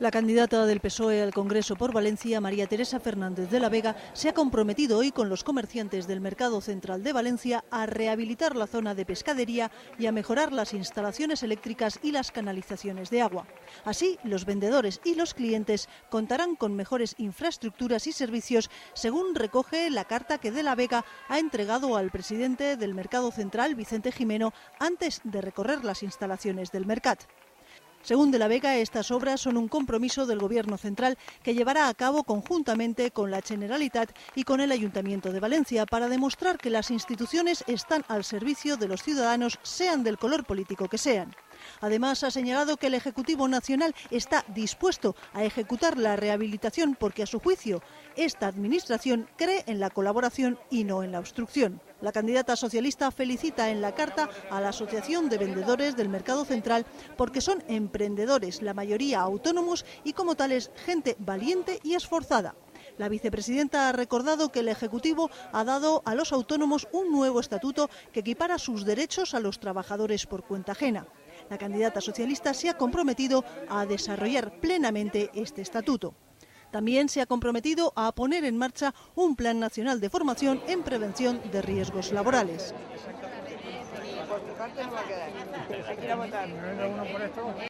La candidata del PSOE al Congreso por Valencia, María Teresa Fernández de la Vega, se ha comprometido hoy con los comerciantes del Mercado Central de Valencia a rehabilitar la zona de pescadería y a mejorar las instalaciones eléctricas y las canalizaciones de agua. Así, los vendedores y los clientes contarán con mejores infraestructuras y servicios, según recoge la carta que de la Vega ha entregado al presidente del Mercado Central, Vicente Jimeno, antes de recorrer las instalaciones del Mercat. Según de la Vega, estas obras son un compromiso del Gobierno central que llevará a cabo conjuntamente con la Generalitat y con el Ayuntamiento de Valencia para demostrar que las instituciones están al servicio de los ciudadanos, sean del color político que sean. Además, ha señalado que el Ejecutivo Nacional está dispuesto a ejecutar la rehabilitación porque, a su juicio, esta Administración cree en la colaboración y no en la obstrucción. La candidata socialista felicita en la carta a la Asociación de Vendedores del Mercado Central porque son emprendedores, la mayoría autónomos y, como tales, gente valiente y esforzada. La vicepresidenta ha recordado que el Ejecutivo ha dado a los autónomos un nuevo estatuto que equipara sus derechos a los trabajadores por cuenta ajena. La candidata socialista se ha comprometido a desarrollar plenamente este estatuto. También se ha comprometido a poner en marcha un plan nacional de formación en prevención de riesgos laborales.